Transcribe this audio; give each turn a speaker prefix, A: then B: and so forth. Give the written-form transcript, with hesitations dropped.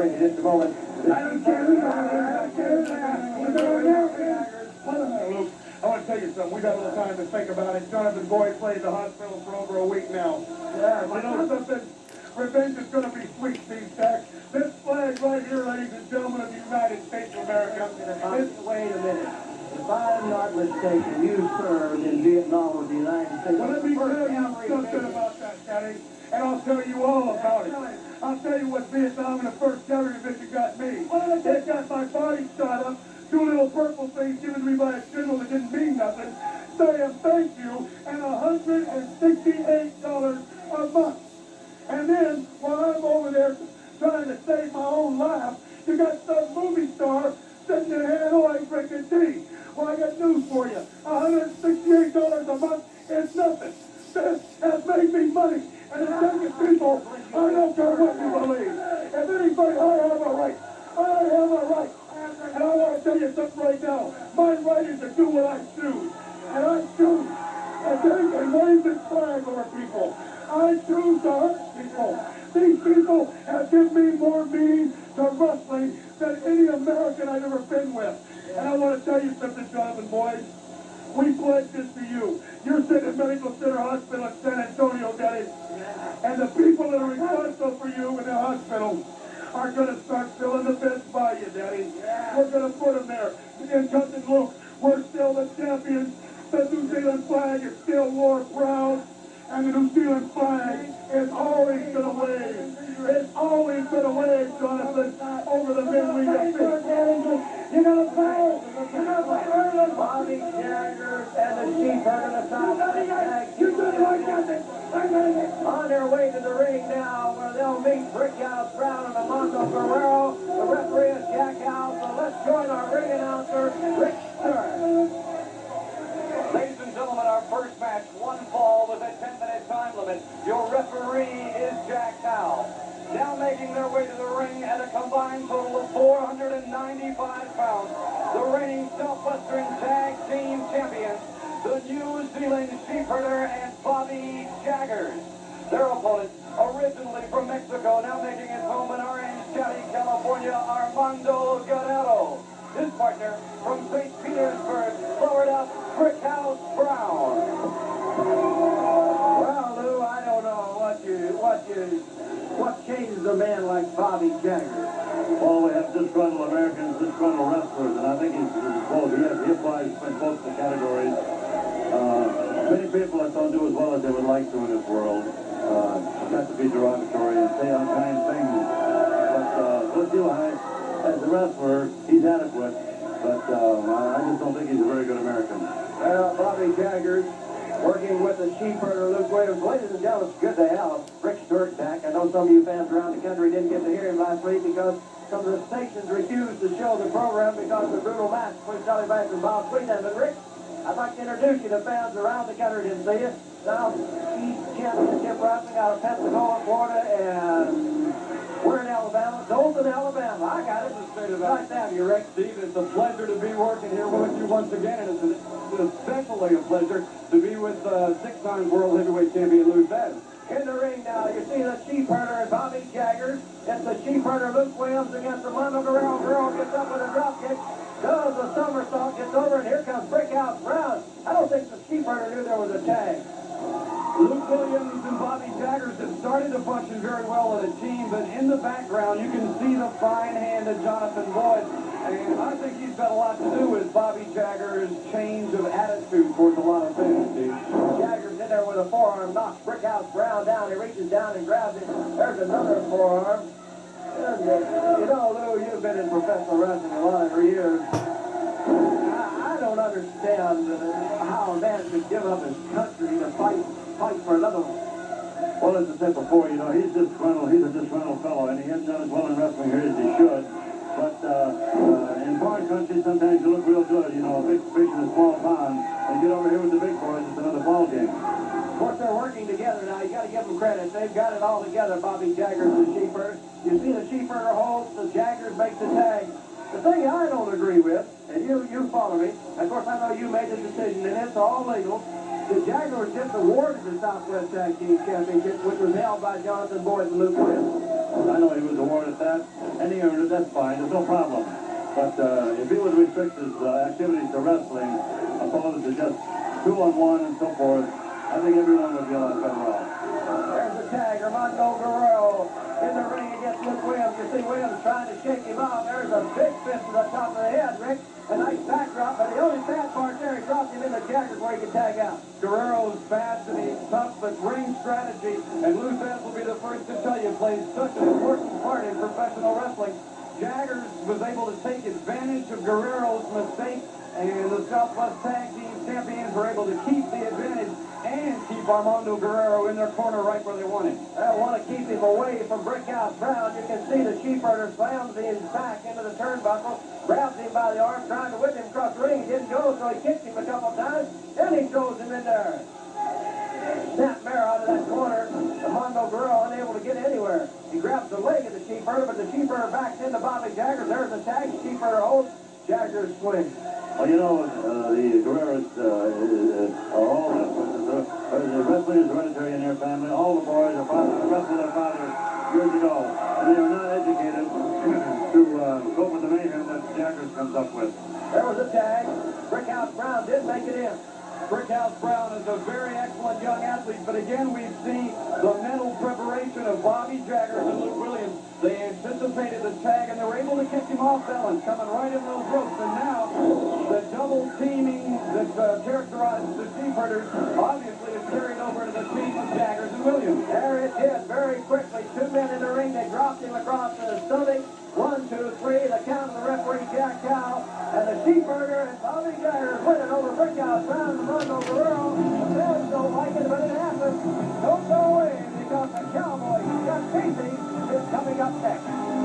A: situation in just a moment.
B: I don't care. Luke, I want to tell you something. We've had a little time to think about it. Jonathan Boyd played the hospital for over a week now.
A: Yeah,
B: You know something? Revenge is going to be sweet, Steve Stack. This flag right here, ladies and gentlemen of the United States of America.
A: Wait a minute. If I'm not mistaken, you served in Vietnam with the United States.
B: Well, let me tell you something about that, Daddy, and I'll tell you all about it. I'll tell you what Vietnam and the first cavalry division got me. They got my body shot up, two little purple things given to me by a general that didn't mean nothing, saying thank you, and $168 a month. And then, while I'm over there trying to save my own life, you got some movie star sitting in Hanoi drinking tea. Well, I got news for you. $168 a month is nothing. This has made me money. And it's taking people, I don't care what you believe. If anybody, I have a right. I have a right. And I want to tell you something right now. My right is to do what I choose. And I choose to take and wave this flag over people. I choose to hurt people. These people have given me more meaning to wrestling than any American I've ever been with. And I want to tell you something, Jonathan Boyd. We pledge this to you. You're sitting at Medical Center Hospital in San Antonio, Daddy. And the people that are responsible for you in the hospital are going to start filling the beds by you, Daddy. We're going to put them there. And Cousin Luke, we're still the champions. The New Zealand flag is still war proud. And the New Zealand flag is always going to wave. It's always going to wave, Jonathan, over the men we defeat.
A: You're going to play. You're going to play. Bobby Sheepherders and the Sheepherders on their way to the ring now, where they'll meet Brickhouse, Brown, and Armando, Guerrero. The referee is Jack House. So let's join our ring announcer, Rick Stern.
C: Ladies and gentlemen, our first match, one fall with a 10-minute time limit. Your referee is Jack House. Now making their way to the ring at a combined total of 495 pounds, the reigning Southwestern Tag Team Champions, the New Zealand Sheepherder and Bobby Jaggers. Their opponent, originally from Mexico, now making his home in Orange County, California, Armando Guerrero. His partner from St. Petersburg, Florida, Brickhouse Brown.
A: Well, Lou, I don't know what changes a man like Bobby Jagger.
D: Well, we have disgruntled Americans, disgruntled wrestlers, and I think he applies in both the categories. Many people that don't do as well as they would like to in this world. Not to be derogatory and say unkind things, but Lucille as a wrestler, he's adequate, but I just don't think he's a very good American.
A: Well, Bobby Jagger working with the Sheepherder, Luke Williams. Ladies and gentlemen, it's good to have Rick Stewart back. I know some of you fans around the country didn't get to hear him last week because some of the stations refused to show the program because of the brutal match between Charlie Banks and Bob Sweeten. But Rick, I'd like to introduce you to fans around the country didn't see you. Southeast Championship Wrestling out of Pensacola, Florida, and we're in Alabama. Dothan, Alabama. I got it. Nice to have you, Rick.
C: Steve, it's a pleasure to be working here with you once again, and it's especially a pleasure to be with 6-time World Heavyweight Champion Lou Thesz.
A: In the ring now, you see the Sheepherder and Bobby Jagger. It's the Sheepherder, Luke Williams, against Armando Guerrero. Guerrero gets up with a drop kick, does a somersault, gets over, and here comes Brickhouse Brown. I don't think the Sheepherder knew there was a tag.
C: Luke Williams and Bobby Jaggers have started to function very well as a team, but in the background you can see the fine hand of Jonathan Boyd, and I think he's got a lot to do with Bobby Jaggers' change of attitude towards a lot of things, Steve.
A: Jagger's in there with a forearm, knocks Brickhouse Brown down. He reaches down and grabs it. There's another forearm. You know, Lou, you've been in professional wrestling a lot of years. I don't understand how a man could give up his country to fight for another one.
D: Well, as I said before, you know, he's disgruntled. He's a disgruntled fellow, and he hasn't done as well in wrestling here as he should. But in foreign countries, sometimes you look real good. You know, a big fish in a small pond. And get over here with the big boys, it's another ball game.
A: Of course, they're working together now. You got to give them credit. They've got it all together, Bobby Jaggers and the Sheepherder. You see the Sheepherder holds, the Jaggers makes the tag. The thing I don't agree with, and you follow me, of course I know you made the decision, and it's all legal. The Jaguars just awarded the Southwest Tag Team Championship, which was held by Jonathan Boyd and Luke Williams.
D: I know he was awarded that, and he earned it. That's fine. There's no problem. But if he would restrict his activities to wrestling, opposed to just 2-on-1 and so forth, I think everyone would be a lot better off.
A: There's the tag, Armando Guerrero in the ring against Luke Williams. You see Williams trying to shake him off. There's a big fist to the top of the head, Rick. A nice backdrop, but the only bad part there, he dropped him in the jacket where he could tag out.
C: Guerrero's fast and he's tough, but ring strategy, and Lou Sands will be the first to tell you, plays such an important part in professional wrestling. Jaggers was able to take advantage of Guerrero's mistake, and the Southwest Tag Team Champions were able to keep the advantage and keep Armando Guerrero in their corner right where they want him.
A: I want to keep him away from Brickhouse Brown. You can see the Sheepherders slams his back into the turnbuckle, grabs him by the arm, trying to whip him across the ring. He didn't go, so he kicked him a couple times, then he throws him in there. Snapmare out of that corner. Armando Guerrero unable to get anywhere. He grabs the leg of the Sheepherder, but the Sheepherder backs into Bobby Jaggers. There's the tag. Sheepherder holds. Jaggers swing.
D: Well, you know, the Guerreros are all wrestlers. The wrestling is hereditary in their family. All the boys are wrestled their fathers years ago, and they are not educated to cope with the mayhem that Jaggers comes up with.
A: There was a tag. Brickhouse Brown did make it in.
C: Brickhouse Brown is a very excellent young athlete, but again, we've seen the mental preparation of Bobby Jaggers and Luke Williams. They anticipated the tag, and they were able to kick him off balance, coming right in those ropes. And now, the double teaming that characterized the Sheepherders obviously is carried over to the team of Jaggers and Williams.
A: There it is, very quickly. Two men in the ring. They dropped him across the stomach. 1, 2, 3. The count of the referee, Jack Cow. And the Sheepherder and Bobby Jaggers winning over Brickhouse Brown and Armando Guerrero. The fans don't like it, but it happens. Don't go away, because the Cowboy, Chuck Casey, is coming up next.